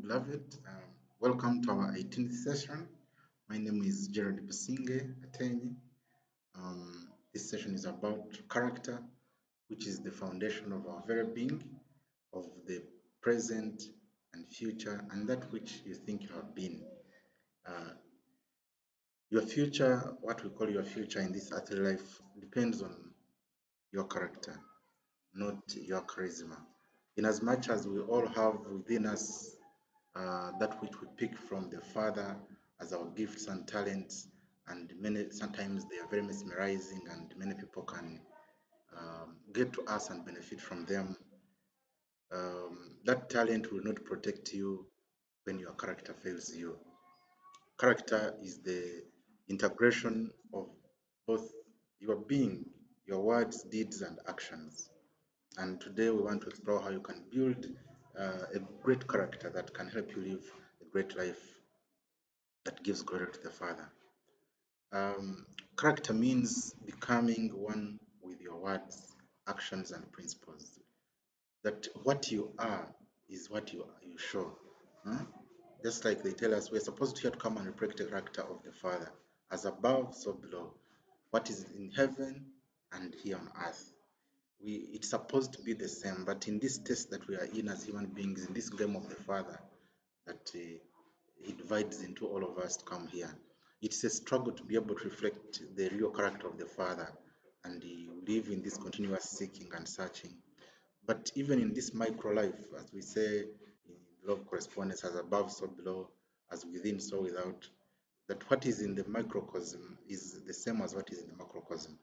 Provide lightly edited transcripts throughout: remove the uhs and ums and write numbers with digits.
beloved. Welcome to our 18th session. My name is Gerald Businge Atenyi. This session is about character, which is the foundation of our very being, of the present and future, and that which you think you have been. Uh, your future, what we call your future in this earthly life, depends on your character, not your charisma. In as much as we all have within us that which we pick from the Father as our gifts and talents, and many sometimes they are very mesmerizing, and many people can get to us and benefit from them. That talent will not protect you when your character fails you. Character is the integration of both your being, your words, deeds, and actions. And today we want to explore how you can build a great character that can help you live a great life that gives glory to the Father. Character means becoming one with your words, actions, and principles. That what you are is what you show. Huh? Just like they tell us, we're supposed to here to come and reflect the character of the Father, as above, so below. What is in heaven and here on earth. It's supposed to be the same, but in this test that we are in as human beings, in this game of the Father, that He divides into all of us to come here. It's a struggle to be able to reflect the real character of the Father, and live in this continuous seeking and searching. But even in this micro life, as we say in law of correspondence, as above, so below, as within, so without, that what is in the microcosm is the same as what is in the macrocosm.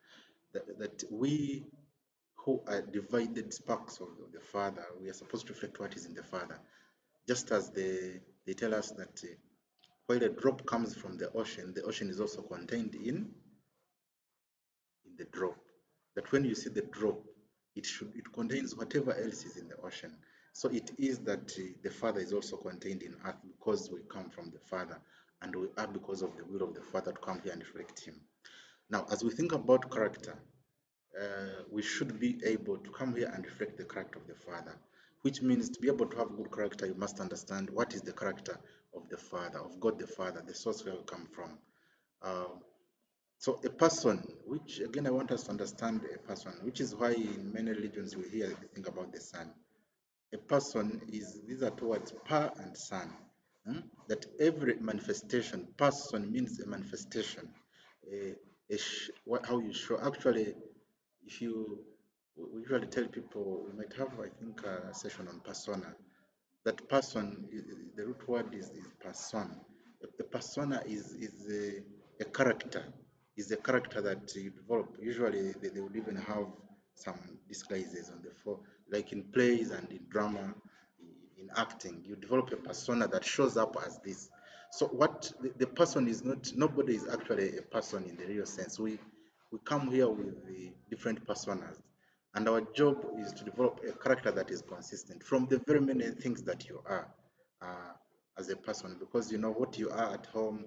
That we who are divided sparks of the Father, we are supposed to reflect what is in the Father. Just as they tell us that while a drop comes from the ocean is also contained in the drop. That when you see the drop, it contains whatever else is in the ocean. So it is that the Father is also contained in earth because we come from the Father, and we are because of the will of the Father to come here and reflect Him. Now, as we think about character, we should be able to come here and reflect the character of the Father, which means to be able to have good character, you must understand what is the character of the Father, of God the Father, the source where we come from. So a person, which again I want us to understand a person, which is why in many religions we hear the thing about the Son. A person is, these are towards pa and son. That every manifestation, person means a manifestation. How you show, actually, if you, we usually tell people, we might have, I think, a session on persona. That person, the root word is person. A persona is a character, is a character that you develop. Usually they would even have some disguises on the floor, like in plays and in drama, in acting. You develop a persona that shows up as this. So what the person is not, nobody is actually a person in the real sense. We come here with the different personas, and our job is to develop a character that is consistent from the very many things that you are as a person, because you know what you are at home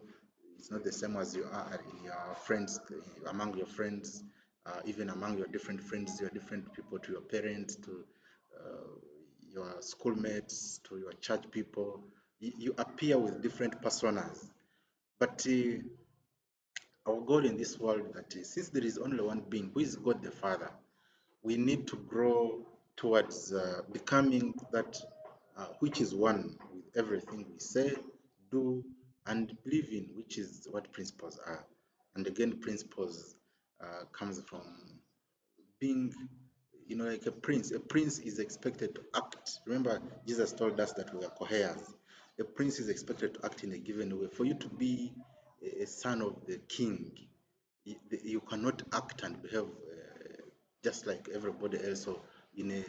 is not the same as you are in your friends, among your friends, even among your different friends, your different people, to your parents, to your schoolmates, to your church people. You appear with different personas, but our goal in this world, that is, since there is only one being, who is God the Father, we need to grow towards becoming that which is one with everything we say, do, and believe in, which is what principles are. And again, principles comes from being, like a prince. A prince is expected to act. Remember, Jesus told us that we are co-heirs. A prince is expected to act in a given way. For you to be a son of the king, you cannot act and behave just like everybody else, or in a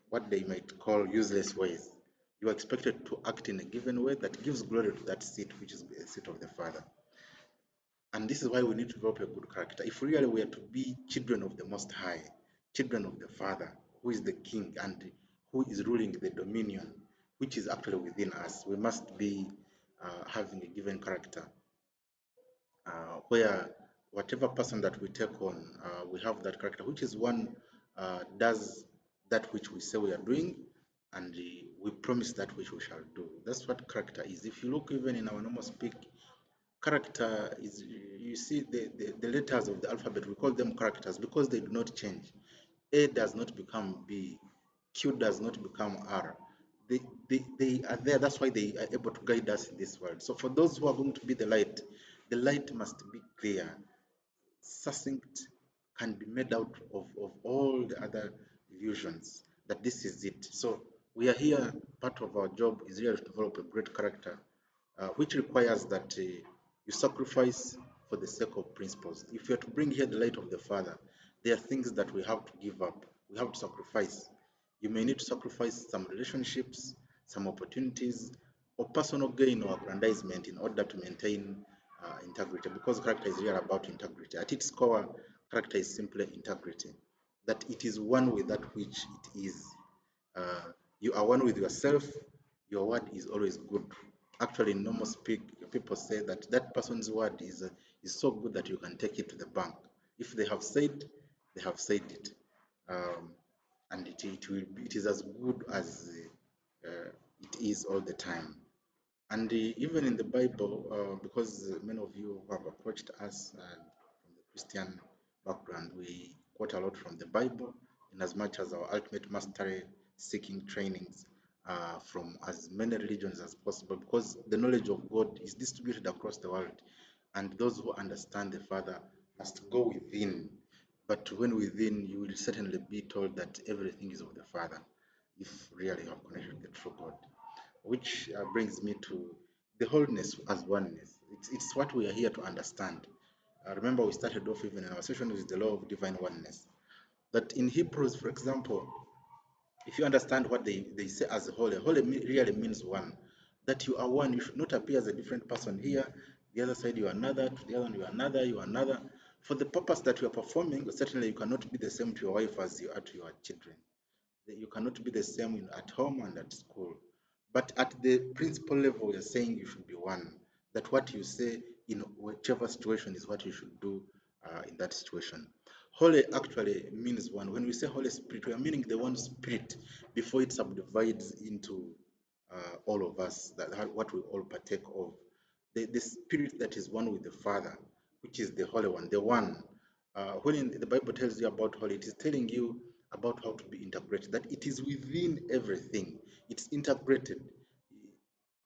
what they might call useless ways. You are expected to act in a given way that gives glory to that seat, which is the seat of the Father. And this is why we need to develop a good character. If really we are to be children of the Most High, children of the Father, who is the King and who is ruling the dominion, which is actually within us, we must be having a given character, where whatever person that we take on, we have that character, which is one does that which we say we are doing, and we promise that which we shall do. That's what character is. If you look even in our normal speak, character is, you see the letters of the alphabet, we call them characters because they do not change. A does not become B, Q does not become R. They are there. That's why they are able to guide us in this world. So for those who are going to be the light must be clear, succinct, can be made out of all the other illusions, that this is it. So we are here, part of our job is really to develop a great character, which requires that you sacrifice for the sake of principles. If you are to bring here the light of the Father, there are things that we have to give up, we have to sacrifice. You may need to sacrifice some relationships, some opportunities, or personal gain or aggrandizement in order to maintain integrity, because character is really about integrity. At its core, character is simply integrity, that it is one with that which it is. You are one with yourself, your word is always good. Actually, in normal speak, people say that that person's word is so good that you can take it to the bank. If they have said it. Um, and it is as good as it is all the time. And even in the Bible, because many of you who have approached us from the Christian background, we quote a lot from the Bible, in as much as our ultimate mastery seeking trainings from as many religions as possible, because the knowledge of God is distributed across the world, and those who understand the Father must go within. But when within, you will certainly be told that everything is of the Father, if really you have connected with the true God, which brings me to the wholeness as oneness. It's what we are here to understand. Remember, we started off even in our session with the law of divine oneness. That in Hebrews, for example, if you understand what they say as holy really means one. That you are one, you should not appear as a different person here, the other side you are another, to the other one you are another, you are another. For the purpose that you are performing, certainly you cannot be the same to your wife as you are to your children. You cannot be the same at home and at school. But at the principal level, you're saying you should be one. That what you say in whichever situation is what you should do in that situation. Holy actually means one. When we say Holy Spirit, we are meaning the one Spirit before it subdivides into all of us, that what we all partake of. The Spirit that is one with the Father, which is the Holy One, the one. When the Bible tells you about holy, it is telling you about how to be integrated, that it is within everything, it's integrated.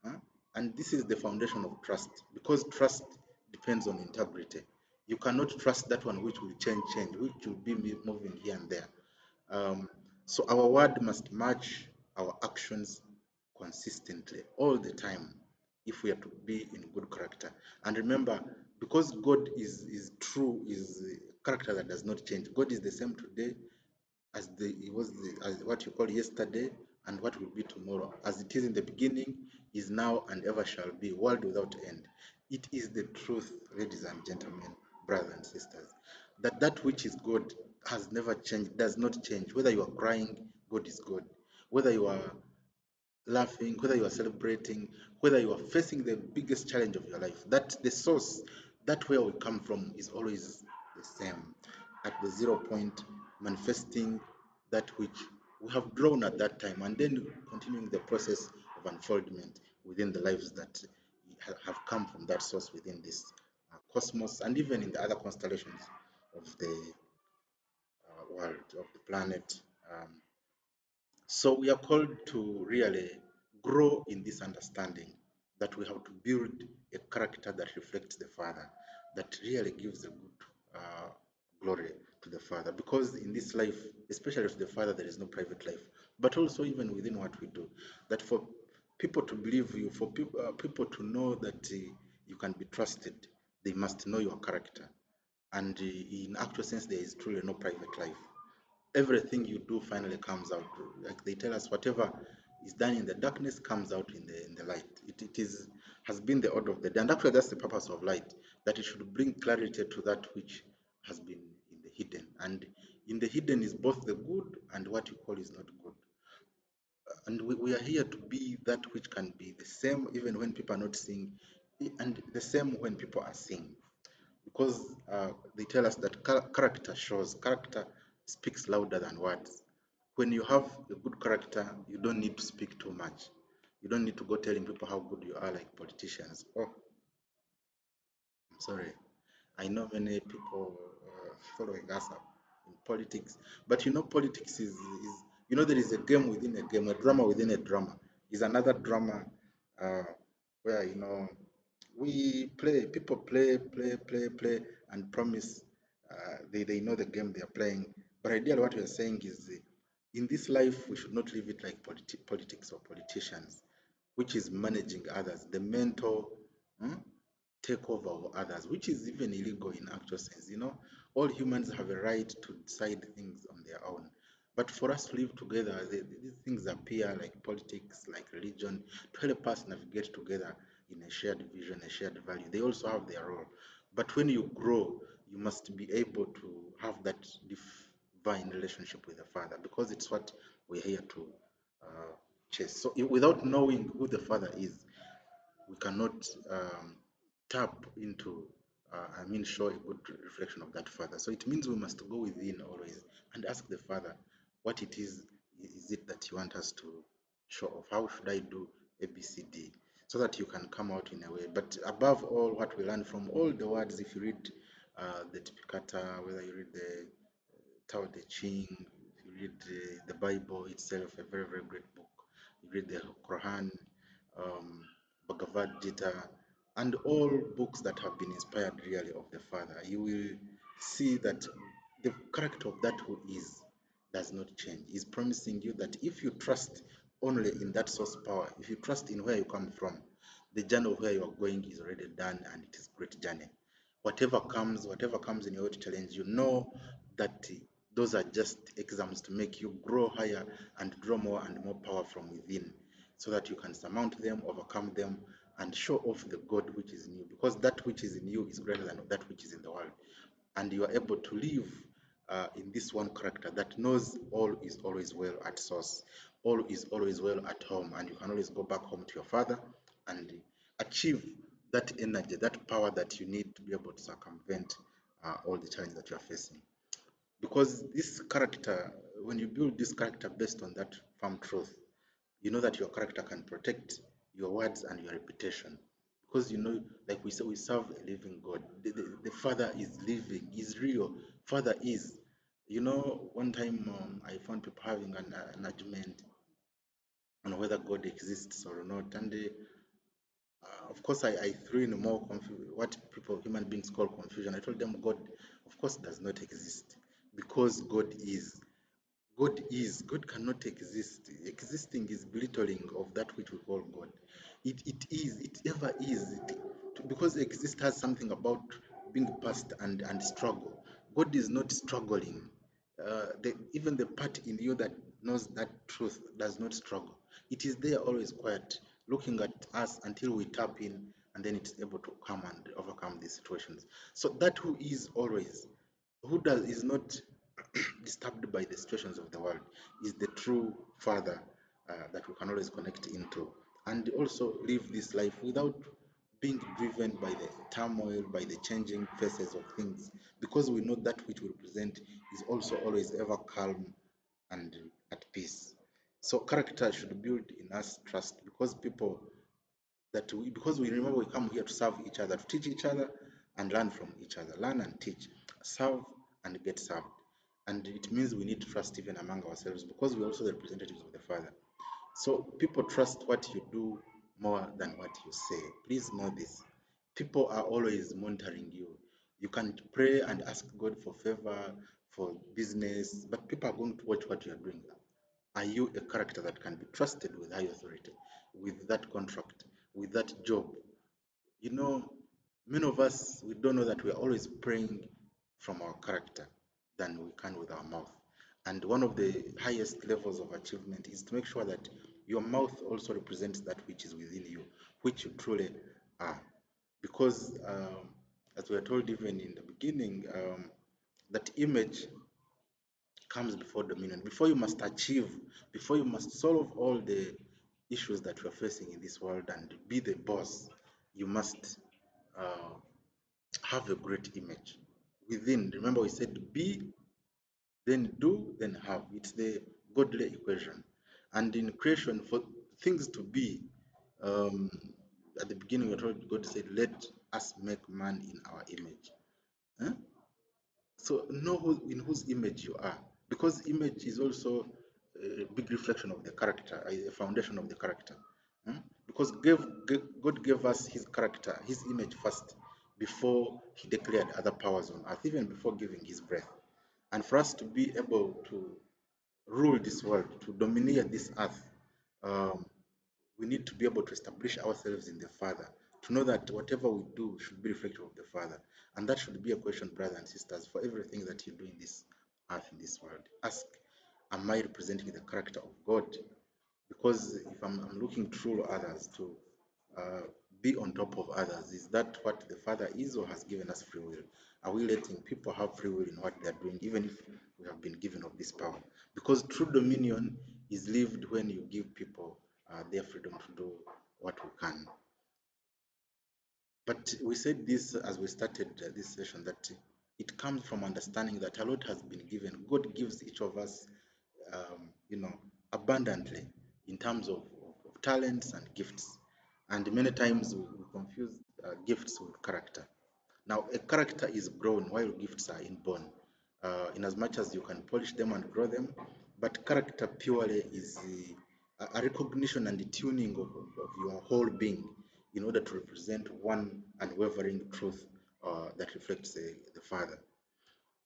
Huh? And this is the foundation of trust, because trust depends on integrity. You cannot trust that one which will change, which will be moving here and there. Um, so our word must match our actions consistently all the time if we are to be in good character. And remember, because God is true, is a character that does not change. God is the same today as as what you call yesterday, and what will be tomorrow, as it is in the beginning, is now, and ever shall be, world without end. It is the truth, ladies and gentlemen, brothers and sisters, that that which is good has never changed, does not change. Whether you are crying, God is good. Whether you are laughing, whether you are celebrating, whether you are facing the biggest challenge of your life, that the source, that where we come from, is always the same, at the 0 point, manifesting that which we have drawn at that time, and then continuing the process of unfoldment within the lives that have come from that source within this cosmos, and even in the other constellations of the world, of the planet. Um, so we are called to really grow in this understanding that we have to build a character that reflects the Father, that really gives a good glory to the Father. Because in this life, especially to the Father, there is no private life. But also even within what we do, that for people to believe you, for people to know that you can be trusted, they must know your character. And in actual sense, there is truly no private life. Everything you do finally comes out. Like they tell us, whatever is done in the darkness comes out in the light. It is has been the order of the day, and actually that's the purpose of light, that it should bring clarity to that which has been in the hidden. And in the hidden is both the good and what you call is not good. And we are here to be that which can be the same even when people are not seeing, and the same when people are seeing, because they tell us that character speaks louder than words. When you have a good character, you don't need to speak too much. You don't need to go telling people how good you are like politicians. Oh, I'm sorry. I know many people following us up in politics, but politics is there is a game within a game, a drama within a drama. Is another drama uh, where we play, people play, and promise they know the game they are playing. But ideally, what we are saying is, in this life, we should not live it like politics or politicians, which is managing others, the mental. hmm, take over of others, which is even illegal in actual sense. All humans have a right to decide things on their own. But for us to live together, these things appear like politics, like religion, to help us navigate together in a shared vision, a shared value. They also have their role. But when you grow, you must be able to have that divine relationship with the Father, because it's what we're here to chase. So without knowing who the Father is, we cannot tap into, show a good reflection of that Father. So it means we must go within always and ask the Father what it is it that you want us to show off? How should I do ABCD? So that you can come out in a way. But above all, what we learn from all the words, if you read the Tipikata, whether you read the Tao Te Ching, if you read the Bible itself, a very, very great book. You read the Quran, um, Bhagavad Gita, and all books that have been inspired really of the Father, you will see that the character of that who is does not change. He's promising you that if you trust only in that source power, if you trust in where you come from, the journey of where you are going is already done, and it is a great journey. Whatever comes in your way to challenge, you know that those are just exams to make you grow higher and draw more and more power from within, so that you can surmount them, overcome them, and show off the God which is in you, because that which is in you is greater than that which is in the world. And you are able to live in this one character that knows all is always well at source, all is always well at home, and you can always go back home to your Father and achieve that energy, that power that you need to be able to circumvent all the challenges that you are facing. Because this character, when you build this character based on that firm truth, you know that your character can protect your words and your reputation. Because like we say, we serve a living God. The Father is living, is real. Father is. One time I found people having an argument on whether God exists or not. And of course, I threw in more what people, human beings, call confusion. I told them God, of course, does not exist, because God is. God is. God cannot exist. Existing is belittling of that which we call God. It is. It ever is. Because exist has something about being past and struggle. God is not struggling. Even the part in you that knows that truth does not struggle. It is there always quiet, looking at us until we tap in, and then it's able to come and overcome these situations. So that who is always, who does is not disturbed by the situations of the world, is the true Father that we can always connect into, and also live this life without being driven by the turmoil, by the changing faces of things, because we know that which we represent is also always ever calm and at peace. So character should build in us trust, because we remember we come here to serve each other, to teach each other and learn from each other, learn and teach, serve and get served. And it means we need trust even among ourselves, because we're also the representatives of the Father. So people trust what you do more than what you say. Please know this. People are always monitoring you. You can pray and ask God for favor, for business, but people are going to watch what you are doing. Are you a character that can be trusted with high authority, with that contract, with that job? You know, many of us, we don't know that we are always praying from our character than we can with our mouth. And one of the highest levels of achievement is to make sure that your mouth also represents that which is within you, which you truly are. Because, as we are told even in the beginning, that image comes before dominion. Before you must achieve, before you must solve all the issues that you are facing in this world and be the boss, you must uh, have a great image within. Remember, we said be, then do, then have. It's the godly equation. And in creation, for things to be, um, at the beginning, we told God said, "Let us make man in our image." Huh? So know in whose image you are, because image is also a big reflection of the character, a foundation of the character. Hmm? Because God gave us His character, His image first, before He declared other powers on earth, even before giving His breath. And for us to be able to rule this world, to dominate this earth, um, we need to be able to establish ourselves in the Father, to know that whatever we do should be reflective of the Father. And that should be a question, brothers and sisters, for everything that you do in this earth, in this world. Ask, am I representing the character of God? Because if I'm looking to rule others, to uh, be on top of others, is that what the Father is, or has given us free will? Are we letting people have free will in what they're doing, even if we have been given of this power? Because true dominion is lived when you give people their freedom to do what we can. But we said this as we started this session, that it comes from understanding that a lot has been given. God gives each of us, abundantly in terms of talents and gifts. And many times we confuse gifts with character. Now, a character is grown while gifts are inborn, in as much as you can polish them and grow them. But character purely is a recognition and the tuning of your whole being in order to represent one unwavering truth that reflects the Father.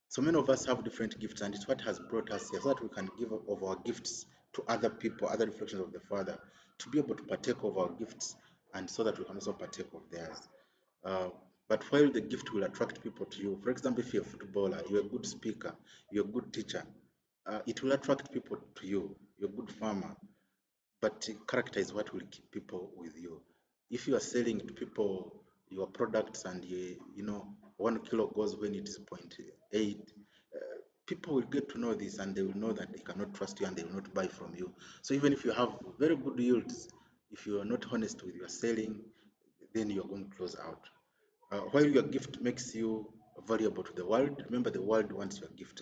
So many of us have different gifts, and it's what has brought us here, so that we can give of our gifts to other people, other reflections of the Father, to be able to partake of our gifts, and so that we can also partake of theirs. Uh, but while the gift will attract people to you, for example, if you're a footballer, you're a good speaker, you're a good teacher, it will attract people to you. You're a good farmer, but character is what will keep people with you. If you are selling to people your products and 1 kilo goes when it is 0.8, people will get to know this, and they will know that they cannot trust you and they will not buy from you. So even if you have very good yields, if you are not honest with your selling, then you're going to close out. While your gift makes you valuable to the world, remember the world wants your gift.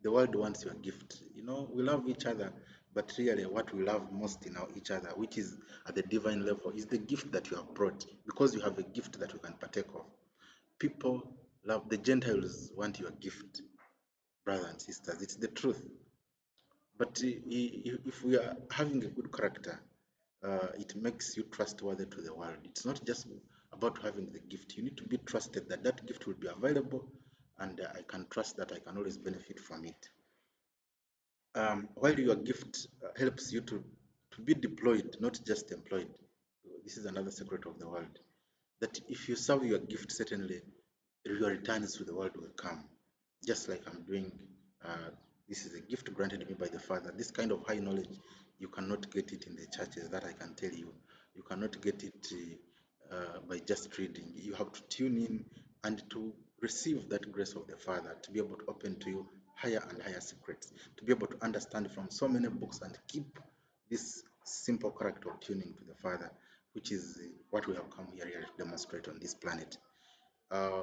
The world wants your gift. We love each other, but really what we love most in each other, which is at the divine level, is the gift that you have brought, because you have a gift that you can partake of. People love, the Gentiles want your gift, brothers and sisters. It's the truth. But if we are having a good character, it makes you trustworthy to the world. It's not just about having the gift. You need to be trusted that that gift will be available, and I can trust that I can always benefit from it. While your gift helps you to be deployed, not just employed. This is another secret of the world. That if you serve your gift, certainly your returns to the world will come. Just like I'm doing, uh, this is a gift granted me by the Father. This kind of high knowledge, you cannot get it in the churches, that I can tell you. You cannot get it by just reading. You have to tune in and to receive that grace of the Father, to be able to open to you higher and higher secrets, to be able to understand from so many books and keep this simple character of tuning to the Father, which is what we have come here to demonstrate on this planet. Uh,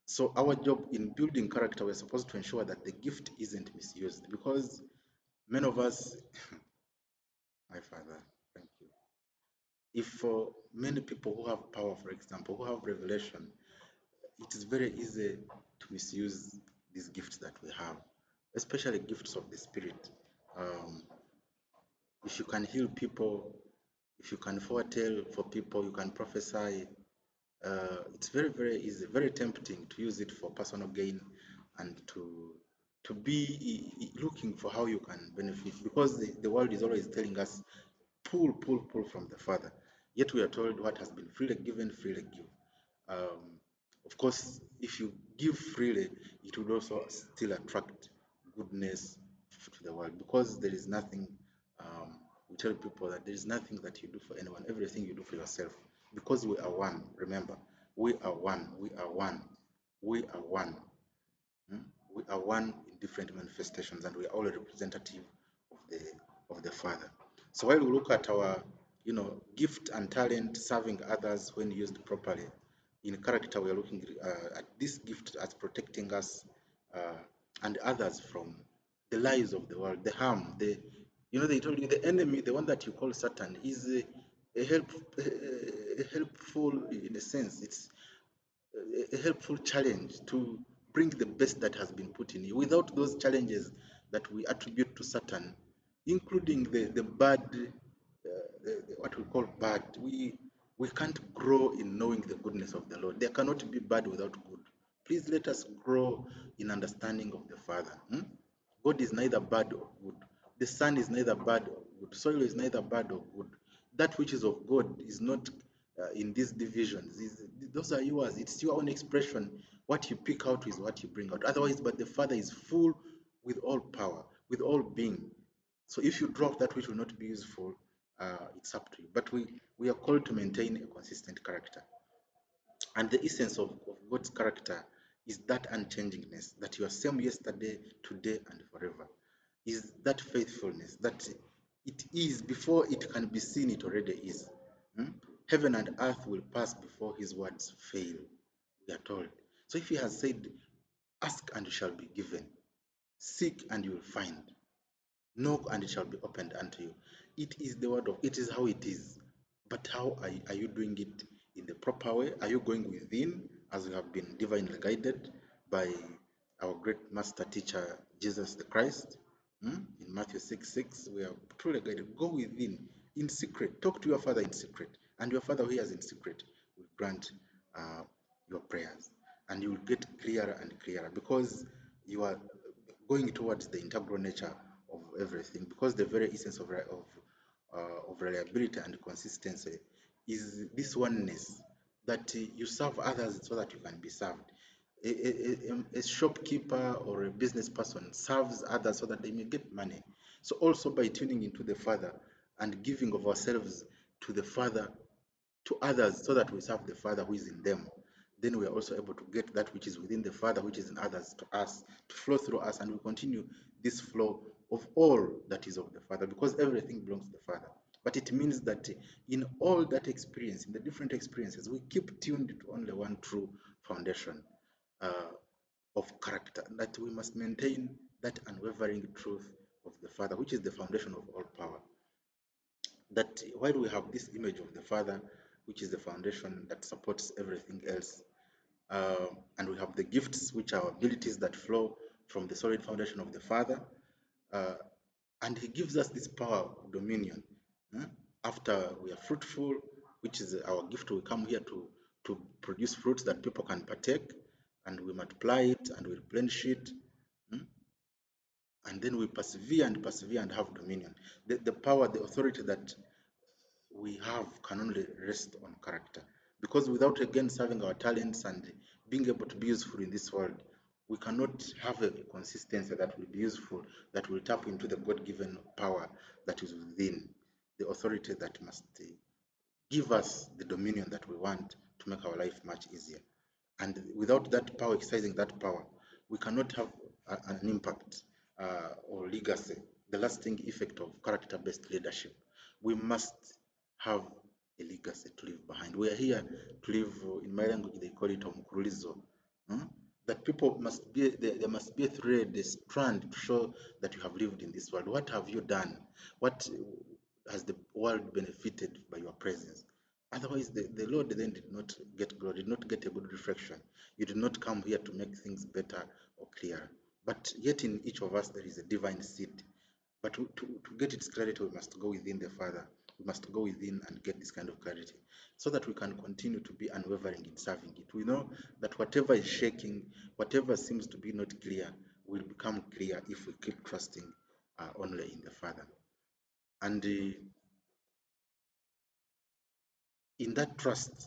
so our job in building character, we're supposed to ensure that the gift isn't misused, because many of us, my Father, thank you. If for many people who have power, for example, who have revelation, it is very easy to misuse these gifts that we have, especially gifts of the Spirit. Um, if you can heal people, if you can foretell for people, you can prophesy, it's very, very easy, very tempting to use it for personal gain, and to be looking for how you can benefit, because the world is always telling us, pull, pull, pull from the Father. Yet we are told what has been freely given, freely give. Um, of course, if you give freely, it would also still attract goodness to the world, because there is nothing, we tell people that there is nothing that you do for anyone, everything you do for yourself, because we are one. Remember, we are one, we are one, we are one. Hmm? We are one in different manifestations, and we are all a representative of the Father. So while we look at our, gift and talent serving others when used properly, in character, we are looking at this gift as protecting us and others from the lies of the world, the harm, they told you the enemy, the one that you call Satan, is a help, a helpful in a sense. It's a helpful challenge to bring the best that has been put in you. Without those challenges that we attribute to Satan, including the bad, what we call bad, we can't grow in knowing the goodness of the Lord. There cannot be bad without good. Please let us grow in understanding of the Father. God is neither bad or good. The sun is neither bad or good. Soil is neither bad or good. That which is of God is not in these divisions. Those are yours. It's your own expression. What you pick out is what you bring out. Otherwise, but the Father is full with all power, with all being. So if you drop that which will not be useful, it's up to you. But we are called to maintain a consistent character. And the essence of God's character is that unchangingness, that you are same yesterday, today, and forever. Is that faithfulness, that it is before it can be seen, it already is. Heaven and earth will pass before his words fail, we are told. So if he has said, ask and you shall be given, seek and you will find, knock and it shall be opened unto you. It is the word of, it is how it is. But how are you doing it in the proper way? Are you going within as we have been divinely guided by our great master teacher, Jesus the Christ? In Matthew 6:6, we are truly guided. Go within in secret. Talk to your Father in secret. And your Father who hears in secret will grant your prayers. And you will get clearer and clearer because you are going towards the integral nature of everything, because the very essence of reliability and consistency is this oneness, that you serve others so that you can be served. A shopkeeper or a business person serves others so that they may get money. So also by tuning into the Father and giving of ourselves to the Father, to others, so that we serve the Father who is in them, then we are also able to get that which is within the Father, which is in others, to us, to flow through us, and we continue this flow of all that is of the Father, because everything belongs to the Father. But it means that in all that experience, in the different experiences, we keep tuned to only one true foundation of character, that we must maintain that unwavering truth of the Father, which is the foundation of all power. That while we have this image of the Father, which is the foundation that supports everything else, and we have the gifts, which are abilities that flow from the solid foundation of the Father, and he gives us this power of dominion. After we are fruitful, which is our gift, we come here to produce fruits that people can partake, and we multiply it and we replenish it, and then we persevere and have dominion. The power, the authority that we have can only rest on character, because without again serving our talents and being able to be useful in this world, we cannot have a consistency that will be useful, that will tap into the God-given power that is within, the authority that must give us the dominion that we want to make our life much easier. And without that power, exercising that power, we cannot have an impact or legacy, the lasting effect of character-based leadership. We must have a legacy to leave behind. We are here to live, in my language, they call it omkurulizo. That people must be, there must be a thread, a strand to show that you have lived in this world. What have you done? What has the world benefited by your presence? Otherwise, the Lord then did not get glory, did not get a good reflection. You did not come here to make things better or clearer. But yet in each of us there is a divine seed. But to get its clarity, we must go within the Father. We must go within and get this kind of clarity so that we can continue to be unwavering in serving it. We know that whatever is shaking, whatever seems to be not clear, will become clear if we keep trusting only in the Father. And in that trust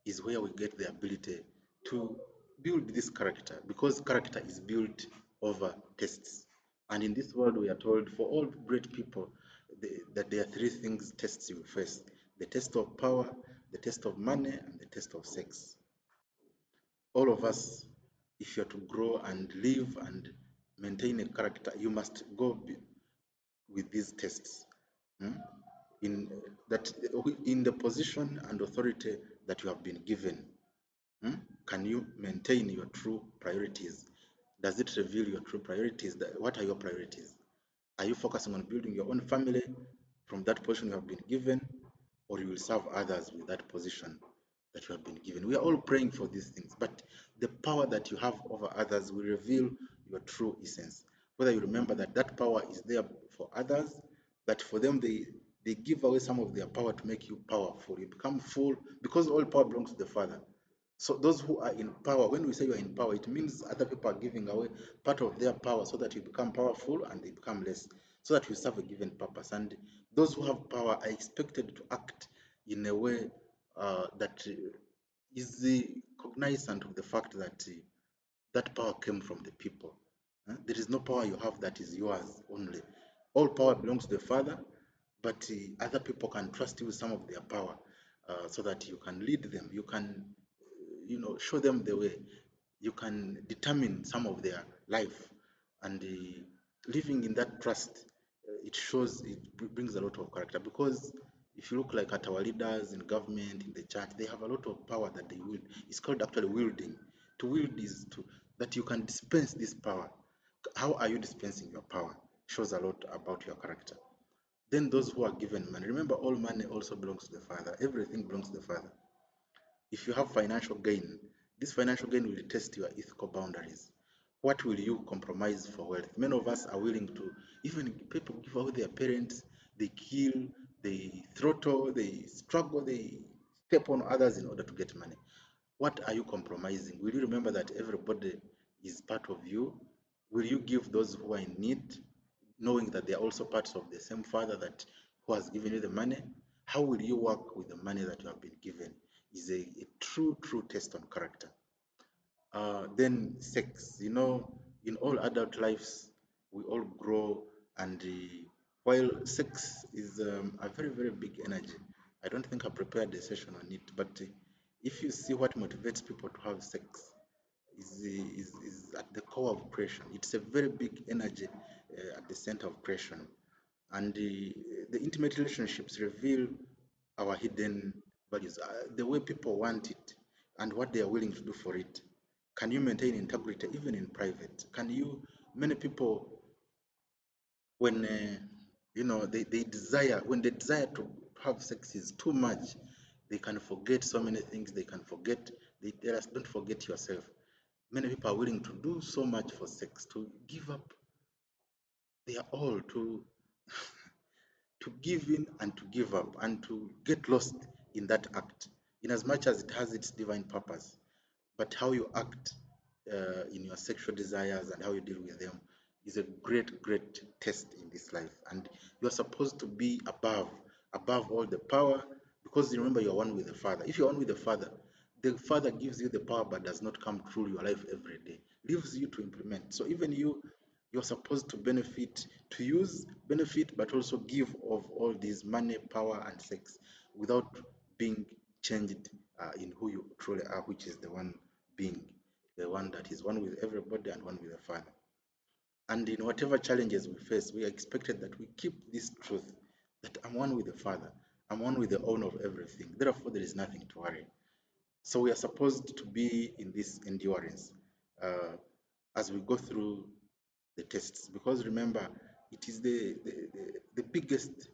is where we get the ability to build this character, because character is built over tests. And in this world, we are told for all great people that there are three things tests you face: the test of power, the test of money, and the test of sex. All of us, if you're to grow and live and maintain a character, you must go with these tests. In that, in the position and authority that you have been given, can you maintain your true priorities, Does it reveal your true priorities? What are your priorities? Are you focusing on building your own family from that position you have been given, or you will serve others with that position that you have been given? We are all praying for these things, but the power that you have over others will reveal your true essence. Whether you remember that that power is there for others, that for them they give away some of their power to make you powerful. You become full because all power belongs to the Father. So those who are in power, when we say you are in power, it means other people are giving away part of their power so that you become powerful and they become less, so that you serve a given purpose. And those who have power are expected to act in a way that is cognizant of the fact that that power came from the people. There is no power you have that is yours only. All power belongs to the Father, but other people can trust you with some of their power so that you can lead them. You can, show them the way. You can determine some of their life, and living in that trust, it brings a lot of character. Because if you look like at our leaders in government, in the church, they have a lot of power that they wield. It's called actually wielding. To wield is to that you can dispense this power. How are you dispensing your power? Shows a lot about your character. Then those who are given money, remember all money also belongs to the Father. Everything belongs to the Father. If you have financial gain, this financial gain will test your ethical boundaries. What will you compromise for wealth? Many of us are willing to, even people give away their parents, they kill, they throttle, they struggle, they step on others in order to get money. What are you compromising? Will you remember that everybody is part of you? Will you give those who are in need, knowing that they are also parts of the same Father that who has given you the money? How will you work with the money that you have been given? Is a true test on character. Then sex, in all adult lives, we all grow, and while sex is a very big energy, I don't think I prepared a session on it, but if you see what motivates people to have sex, is at the core of creation. It's a very big energy at the center of creation, and the intimate relationships reveal our hidden values, the way people want it, and what they are willing to do for it. Can you maintain integrity even in private? Can you? Many people, when they desire, when the desire to have sex is too much, they can forget so many things. They can forget. They tell us, don't forget yourself. Many people are willing to do so much for sex, to give up their all, to give in and to give up and to get lost in that act, in as much as it has its divine purpose. But how you act in your sexual desires and how you deal with them is a great test in this life. And you are supposed to be above all the power, because remember you are one with the Father. If you are one with the Father gives you the power but does not come through your life every day, leaves you to implement. So even you're supposed to benefit, to use, benefit, but also give of all these money, power, and sex without being changed in who you truly are, which is the one being, the one that is one with everybody and one with the Father. And in whatever challenges we face, we are expected that we keep this truth that I'm one with the Father, I'm one with the owner of everything. Therefore, there is nothing to worry. So we are supposed to be in this endurance uh, as we go through the tests, because remember, it is the biggest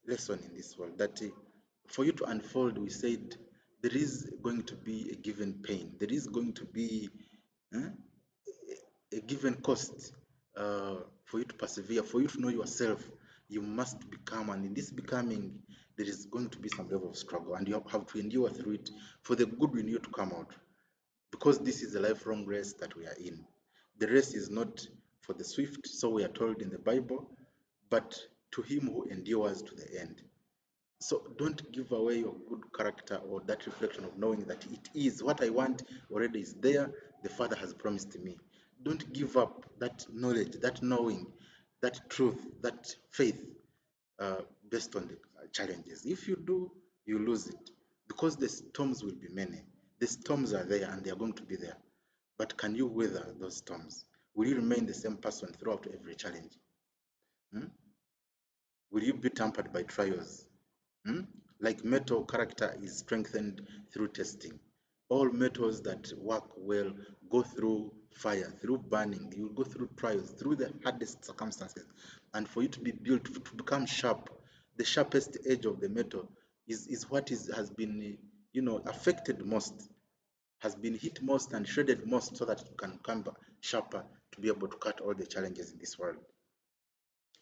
lesson in this world that for you to unfold, we said there is going to be a given pain, there is going to be uh, a given cost for you to persevere, for you to know yourself. You must become, and in this becoming, there is going to be some level of struggle, and you have to endure through it for the good in you to come out, because this is a lifelong race that we are in. The race is not for the swift, so we are told in the Bible, but to him who endures to the end. So don't give away your good character or that reflection of knowing that it is what I want already is there. The Father has promised me. Don't give up that knowledge, that knowing, that truth, that faith uh, based on the challenges. If you do, you lose it, because the storms will be many. The storms are there and they are going to be there. But can you weather those storms? Will you remain the same person throughout every challenge? Hmm? Will you be tempered by trials? Hmm? Like metal, character is strengthened through testing. All metals that work well go through fire, through burning. You will go through trials, through the hardest circumstances. And for you to be built, to become sharp, the sharpest edge of the metal is what has been, affected most, has been hit most and shredded most, so that it can come sharper to be able to cut all the challenges in this world.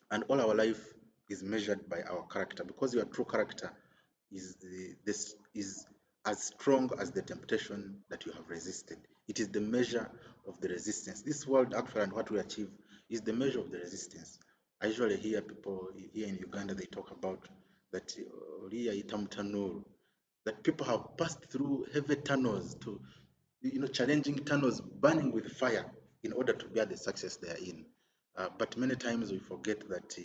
And all our life is measured by our character, because your true character this is as strong as the temptation that you have resisted. It is the measure of the resistance. This world, actually, and what we achieve is the measure of the resistance. I usually hear people here in Uganda, they talk about that that people have passed through heavy tunnels, to challenging tunnels, burning with fire, in order to bear the success they are in. But many times we forget that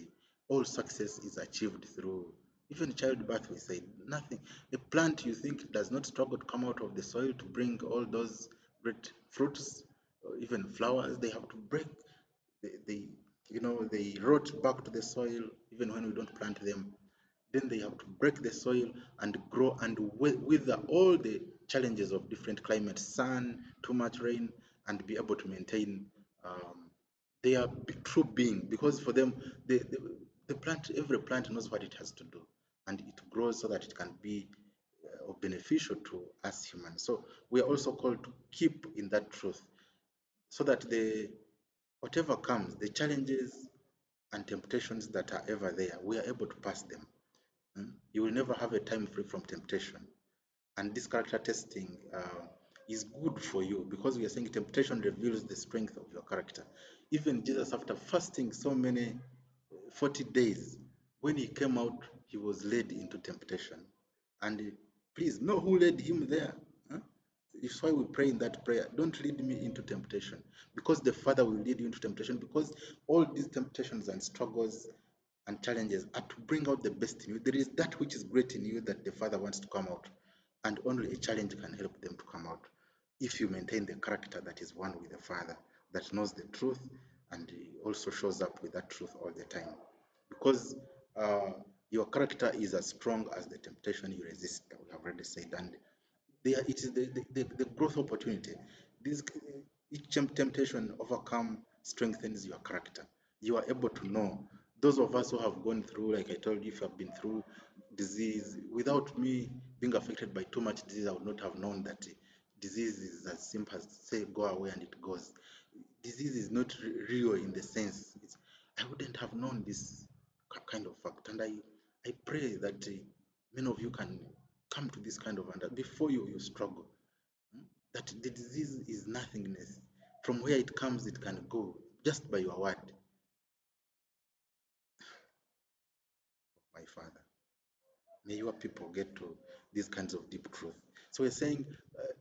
all success is achieved through even childbirth. We say nothing. A plant, you think, does not struggle to come out of the soil to bring all those great fruits, or even flowers. They have to break. They rot back to the soil even when we don't plant them. Then they have to break the soil and grow and wither all the challenges of different climates, sun, too much rain, and be able to maintain their true being. Because for them, the plant, every plant knows what it has to do, and it grows so that it can be beneficial to us humans. So we are also called to keep in that truth, so that the whatever comes, the challenges and temptations that are ever there, we are able to pass them. You will never have a time free from temptation. And this character testing is good for you, because we are saying temptation reveals the strength of your character. Even Jesus, after fasting so many 40 days, when he came out, he was led into temptation. And please know who led him there. Huh? It's why we pray in that prayer, don't lead me into temptation, because the Father will lead you into temptation, because all these temptations and struggles and challenges are to bring out the best in you. There is that which is great in you that the Father wants to come out, and only a challenge can help them to come out, if you maintain the character that is one with the Father, that knows the truth and also shows up with that truth all the time. Because your character is as strong as the temptation you resist, we have already said. And it is the growth opportunity. This, each temptation overcome strengthens your character. You are able to know. Those of us who have gone through, like I told you, if you have been through disease, without me being affected by too much disease, I would not have known that disease is as simple as say go away and it goes. Disease is not real in the sense. I wouldn't have known this kind of fact, and I pray that many of you can come to this kind of under before you struggle. That the disease is nothingness. From where it comes, it can go just by your word, my Father. May your people get to these kinds of deep truth. So we're saying,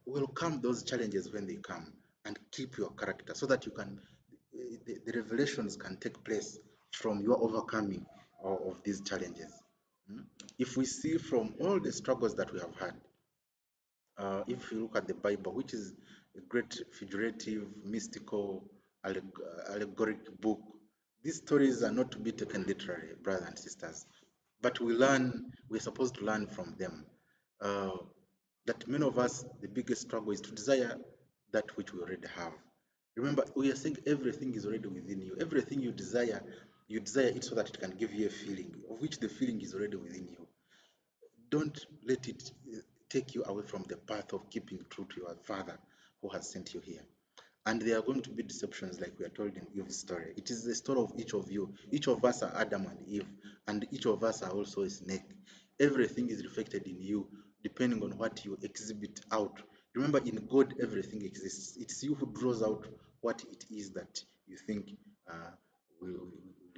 welcome those challenges when they come, and keep your character, so that you can, the revelations can take place from your overcoming of these challenges. If we see from all the struggles that we have had, if you look at the Bible, which is a great figurative, mystical, allegoric book, these stories are not to be taken literally, brothers and sisters, but we're supposed to learn from them. Uh, that many of us, the biggest struggle is to desire that which we already have. Remember, we are saying everything is already within you. Everything you desire it so that it can give you a feeling, of which the feeling is already within you. Don't let it take you away from the path of keeping true to your Father who has sent you here. And there are going to be deceptions, like we are told in Eve's story. It is the story of each of you. Each of us are Adam and Eve, and each of us are also a snake. Everything is reflected in you, depending on what you exhibit out. Remember, in God, everything exists. It's you who draws out what it is that you think will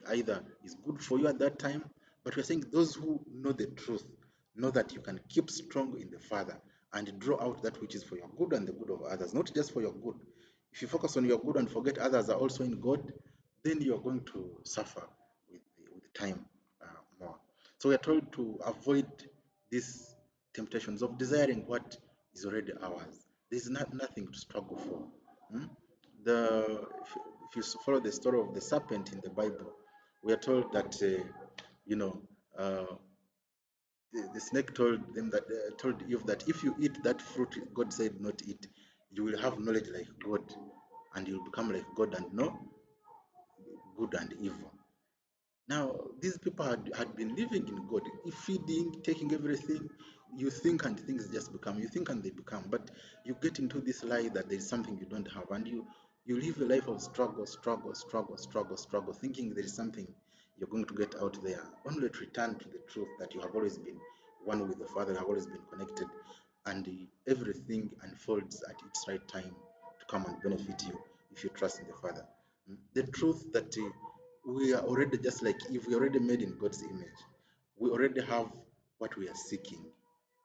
either is good for you at that time. But we're saying those who know the truth know that you can keep strong in the Father and draw out that which is for your good and the good of others, not just for your good. If you focus on your good and forget others are also in God, then you are going to suffer with time more. So we are told to avoid these temptations of desiring what is already ours. There's nothing to struggle for. Hmm? If you follow the story of the serpent in the Bible, we are told that you know uh, the snake told Eve that if you eat that fruit God said not eat, you will have knowledge like God and you'll become like God and know good and evil. Now, these people had been living in God, feeding, taking everything. You think and things just become, you think and they become. But you get into this lie that there is something you don't have, and you live a life of struggle, thinking there is something you're going to get out there, only to return to the truth that you have always been one with the Father, you have always been connected, and everything unfolds at its right time to come and benefit you if you trust in the Father. The truth that we are already just like if we already made in God's image, we already have what we are seeking.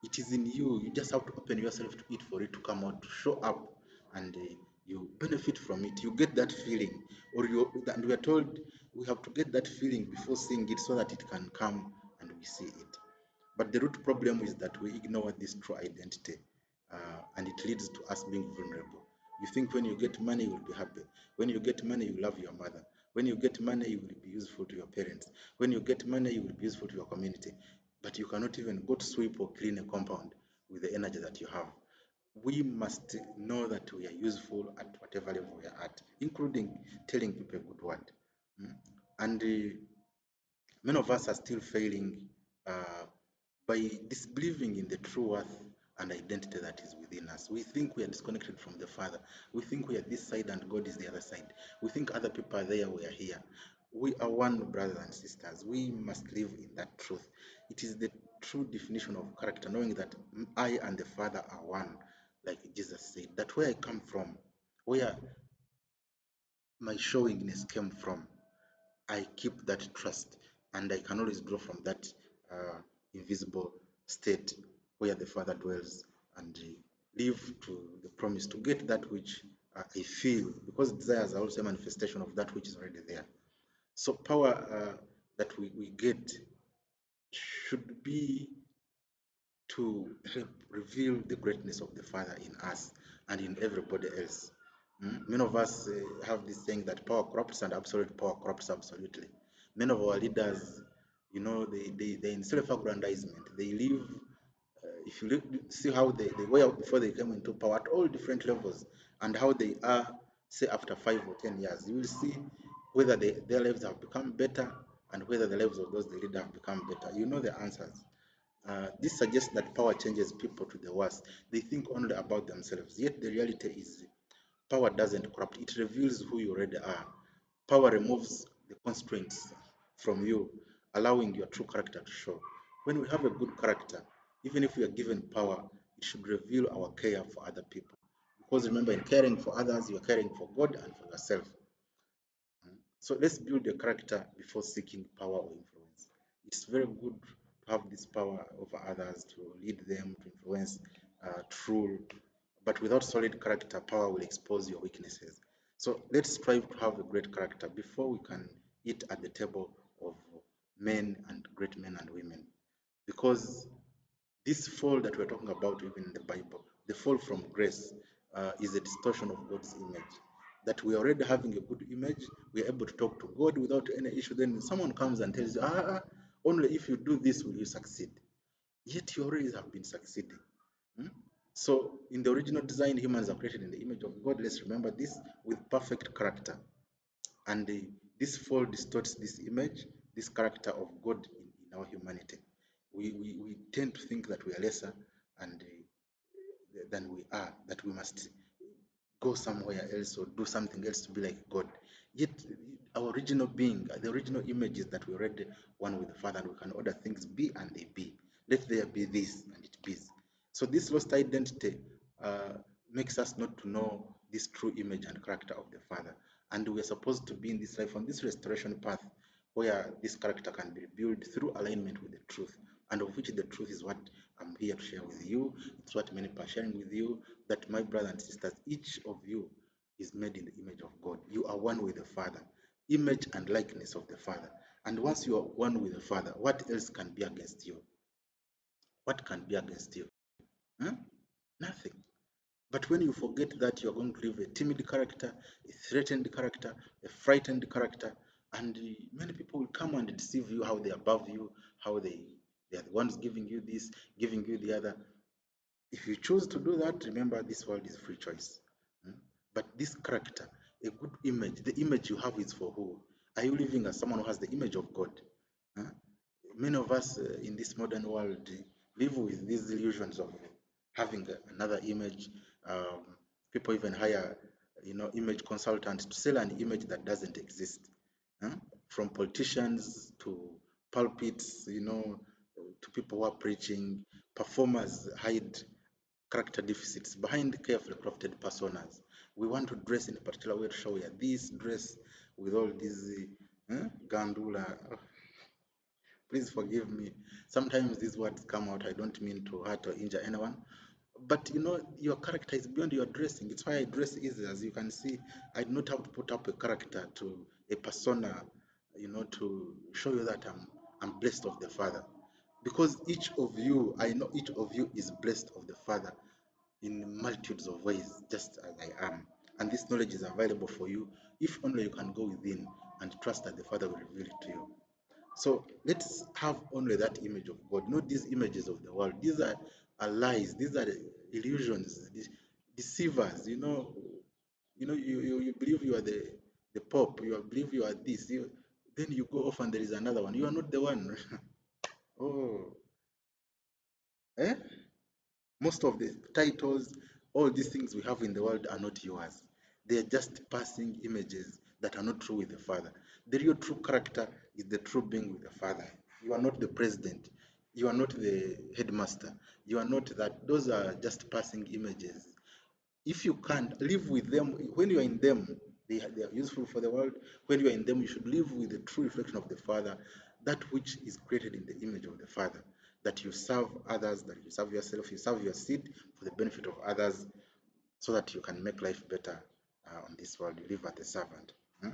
It is in you. You just have to open yourself to it for it to come out, to show up, and you benefit from it. You get that feeling, or and we are told we have to get that feeling before seeing it so that it can come and we see it. But the root problem is that we ignore this true identity, and it leads to us being vulnerable. You think when you get money, you will be happy. When you get money, you love your mother. When you get money, you will be useful to your parents. When you get money, you will be useful to your community. But you cannot even go to sweep or clean a compound with the energy that you have. We must know that we are useful at whatever level we are at, including telling people a good word. And many of us are still failing uh, by disbelieving in the true worth and identity that is within us. We think we are disconnected from the Father. We think we are this side and God is the other side. We think other people are there, we are here. We are one, brothers and sisters. We must live in that truth. It is the true definition of character, knowing that I and the Father are one, like Jesus said. That where I come from, where my showingness came from, I keep that trust, and I can always grow from that invisible state where the Father dwells, and live to the promise to get that which I feel, because desires are also a manifestation of that which is already there. So power that we get should be to help reveal the greatness of the Father in us and in everybody else. Many of us have this saying that power corrupts and absolute power corrupts absolutely. Many of our leaders, they in self-aggrandizement. They live, if you see how they were before they came into power at all different levels, and how they are, say, after 5 or 10 years, you will see whether their lives have become better and whether the lives of those they lead have become better. You know the answers. This suggests that power changes people to the worse. They think only about themselves. Yet the reality is power doesn't corrupt. It reveals who you already are. Power removes the constraints from you, allowing your true character to show. When we have a good character, even if we are given power, it should reveal our care for other people. Because remember, in caring for others, you are caring for God and for yourself. So let's build a character before seeking power or influence. It's very good to have this power over others, to lead them, to influence, to rule. But without solid character, power will expose your weaknesses. So let's strive to have a great character before we can eat at the table of men and great men and women. Because this fall that we're talking about, even in the Bible, the fall from grace, is a distortion of God's image. That we are already having a good image, we are able to talk to God without any issue. Then someone comes and tells you, only if you do this will you succeed. Yet you already have been succeeding. Hmm? So, in the original design, humans are created in the image of God. Let's remember this, with perfect character. And this fall distorts this image, this character of God in our humanity. We tend to think that we are lesser and than we are, that we must go somewhere else or do something else to be like God. Yet our original being, the original image is that we're already one with the Father, and we can order things be and they be. Let there be this and it be. So this lost identity makes us not to know this true image and character of the Father. And we're supposed to be in this life on this restoration path where this character can be built through alignment with the truth, and of which the truth is what I'm here to share with you. It's what many people are sharing with you, that my brothers and sisters, each of you is made in the image of God. You are one with the Father, image and likeness of the Father. And once you are one with the Father, what else can be against you? What can be against you? Huh? Nothing. But when you forget that, you're going to live a timid character, a threatened character, a frightened character, and many people will come and deceive you how they're above you, how they are the ones giving you this, giving you the other. If you choose to do that, remember this world is free choice. Hmm? But this character, a good image. The image you have is for who? Are you living as someone who has the image of God? Huh? Many of us in this modern world live with these illusions of having another image. Um, People even hire, image consultants to sell an image that doesn't exist. Huh? From politicians to pulpits, to people who are preaching, performers hide character deficits behind carefully crafted personas. We want to dress in a particular way to show we are this dress with all these gandula. Please forgive me. Sometimes these words come out. I don't mean to hurt or injure anyone. But your character is beyond your dressing. It's why I dress easy. As you can see, I do not have to put up a character to a persona, to show you that I'm blessed of the Father. Because each of you, I know each of you is blessed of the Father in multitudes of ways, just as I am. And this knowledge is available for you if only you can go within and trust that the Father will reveal it to you. So let's have only that image of God, not these images of the world. These are lies, these are illusions, deceivers. You believe you are the Pope, you believe you are this, then you go off and there is another one. You are not the one. Oh, eh? Most of the titles, all these things we have in the world are not yours. They are just passing images that are not true with the Father. The real true character is the true being with the Father. You are not the president. You are not the headmaster. You are not that. Those are just passing images. If you can't live with them, when you are in them, they are useful for the world. When you are in them, you should live with the true reflection of the Father, that which is created in the image of the Father, that you serve others, that you serve yourself, you serve your seed for the benefit of others, so that you can make life better on this world. You live as a servant. Hmm?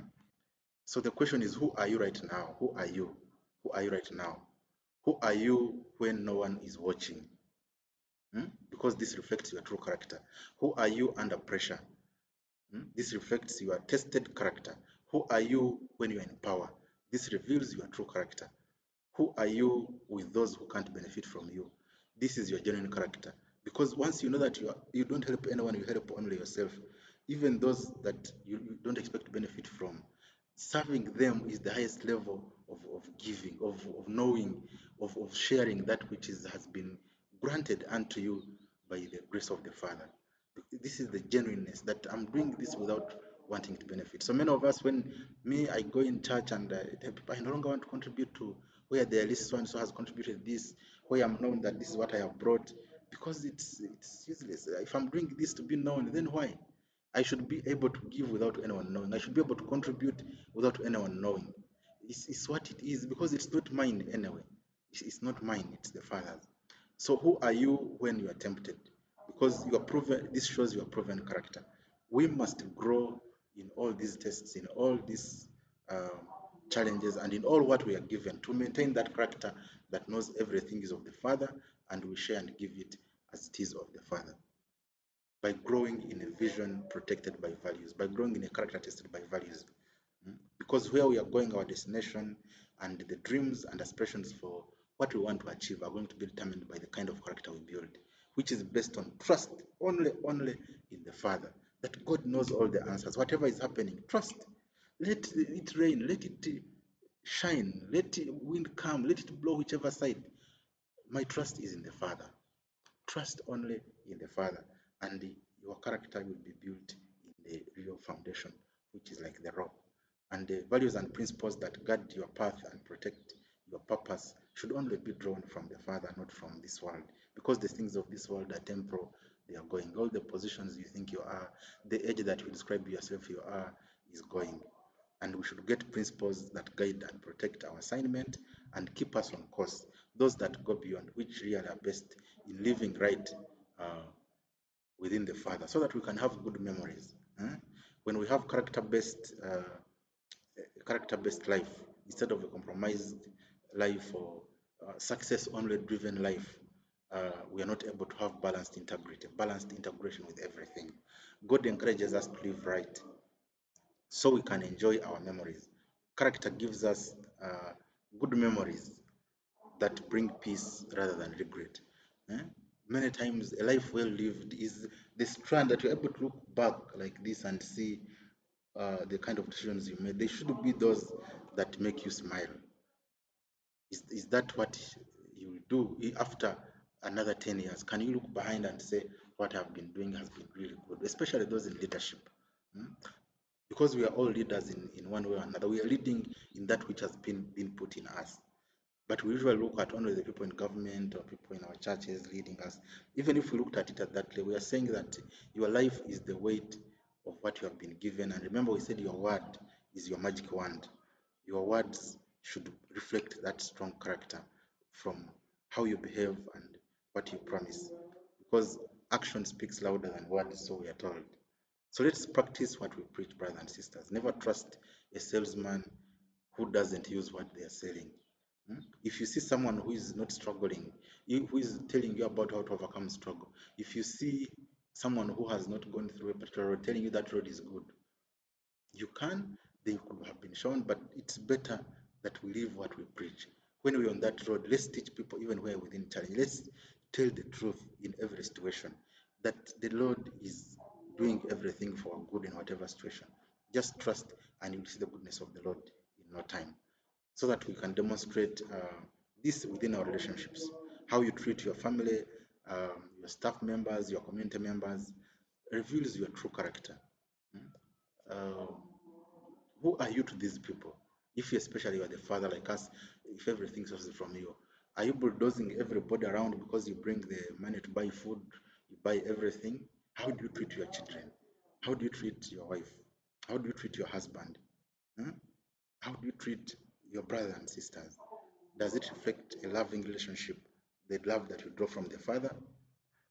So the question is, who are you right now? Who are you? Who are you right now? Who are you when no one is watching? Because this reflects your true character. Who are you under pressure? This reflects your tested character. Who are you when you are in power? This reveals your true character. Who are you with those who can't benefit from you? This is your genuine character. Because once you know that you don't help anyone, you help only yourself. Even those that you don't expect to benefit from, serving them is the highest level of giving, of knowing, of sharing that which has been granted unto you by the grace of the Father. This is the genuineness that I'm doing this without wanting to benefit. So many of us, when I go in church and tell people I no longer want to contribute to where the least one so has contributed this, where I'm known that this is what I have brought, because it's useless. If I'm doing this to be known, then why? I should be able to give without anyone knowing. I should be able to contribute without anyone knowing. It's what it is, because it's not mine anyway. It's not mine, it's the Father's. So who are you when you are tempted? Because you are proven, this shows your proven character. We must grow in all these tests, in all these um, challenges, and in all what we are given to maintain that character that knows everything is of the Father, and we share and give it as it is of the Father, by growing in a vision protected by values, by growing in a character tested by values. Because where we are going, our destination and the dreams and aspirations for what we want to achieve are going to be determined by the kind of character we build, which is based on trust only in the Father. That God knows all the answers. Whatever is happening, trust. Let it rain, let it shine, let it wind come, let it blow whichever side. My trust is in the Father. Trust only in the Father, and your character will be built in the real foundation, which is like the rock. And the values and principles that guide your path and protect your purpose should only be drawn from the Father, not from this world. Because the things of this world are temporal, they are going. All the positions you think you are, the age that you describe yourself you are, is going. And we should get principles that guide and protect our assignment and keep us on course. Those that go beyond, which really are best in living right uh, within the Father, so that we can have good memories. When we have character-based life instead of a compromised life or success-only driven life, we are not able to have balanced integrity, balanced integration with everything. God encourages us to live right so we can enjoy our memories. Character gives us good memories that bring peace rather than regret. Eh? Many times, a life well lived is the strand that you're able to look back like this and see the kind of decisions you made, they should be those that make you smile. Is that what you do after another 10 years? Can you look behind and say, what I've been doing has been really good, especially those in leadership? Hmm? Because we are all leaders in one way or another. We are leading in that which has been put in us. But we usually look at only the people in government or people in our churches leading us. Even if we looked at it at that level, we are saying that your life is the weight of what you have been given. And remember, we said your word is your magic wand. Your words should reflect that strong character from how you behave and what you promise. Because action speaks louder than words, so we are told. So let's practice what we preach, brothers and sisters. Never trust a salesman who doesn't use what they are selling. If you see someone who is not struggling, who is telling you about how to overcome struggle, if you see someone who has not gone through a particular road telling you that road is good, they could have been shown, but it's better that we live what we preach. When we're on that road, let's teach people even where within challenge. Let's tell the truth in every situation, that the Lord is doing everything for our good in whatever situation. Just trust and you'll see the goodness of the Lord in no time, so that we can demonstrate this within our relationships. How you treat your family, your staff members, your community members, reveals your true character. Mm. Uh, who are you to these people? If you, especially you are the father like us, if everything sources from you, are you bulldozing everybody around because you bring the money to buy food, you buy everything? How do you treat your children? How do you treat your wife? How do you treat your husband? Hmm? How do you treat your brothers and sisters? Does it reflect a loving relationship, the love that you draw from the Father?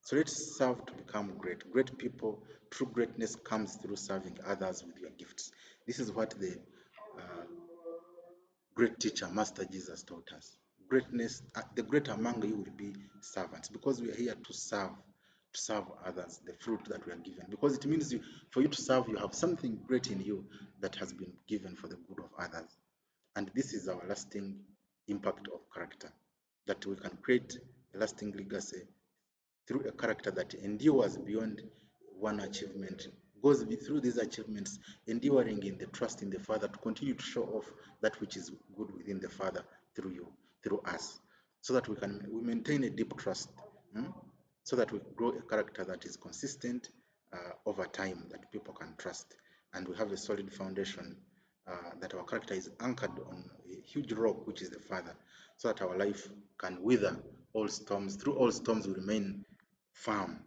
So let's serve to become great. Great people, true greatness comes through serving others with your gifts. This is what the uh, great teacher, Master Jesus, taught us. Greatness, the great among you will be servants, because we are here to serve others, the fruit that we are given. Because it means for you to serve, you have something great in you that has been given for the good of others. And this is our lasting impact of character, that we can create a lasting legacy through a character that endures beyond one achievement, goes through these achievements, enduring in the trust in the Father to continue to show off that which is good within the Father through you, through us, so that we maintain a deep trust, so that we grow a character that is consistent over time, that people can trust, and we have a solid foundation, that our character is anchored on a huge rock, which is the Father, so that our life can wither all storms. Through all storms, we remain firm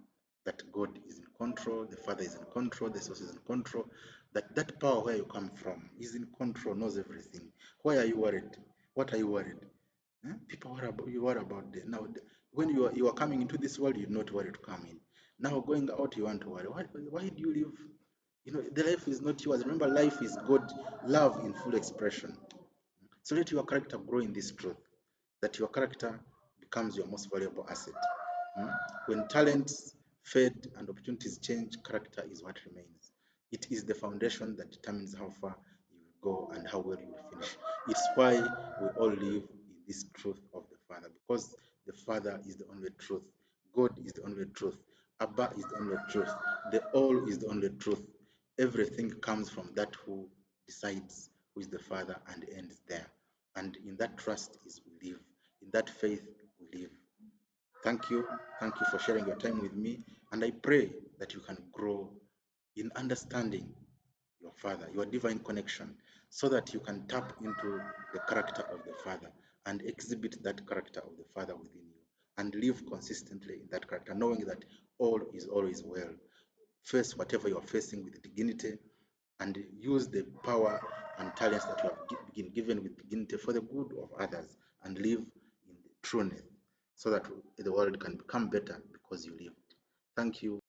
that God is in control, the Father is in control, the Source is in control, that power where you come from is in control, knows everything. Why are you worried? What are you worried? People worry about you. Worry about now. When you are coming into this world, you're not worried to come in. Now going out, you want to worry. Why do you live? The life is not yours. Remember, life is God, love in full expression. So let your character grow in this truth, that your character becomes your most valuable asset. When talents fade and opportunities change, character is what remains. It is the foundation that determines how far you will go and how well you will finish. It's why we all live in this truth of the Father, because the Father is the only truth. God is the only truth. Abba is the only truth. The All is the only truth. Everything comes from that who decides who is the Father and ends there. And in that trust is we live. In that faith we live. Thank you. Thank you for sharing your time with me. And I pray that you can grow in understanding your Father, your divine connection, so that you can tap into the character of the Father and exhibit that character of the Father within you and live consistently in that character, knowing that all is always well. Face whatever you are facing with dignity and use the power and talents that you have been given with dignity for the good of others, and live in the trueness, so that the world can become better because you lived. Thank you.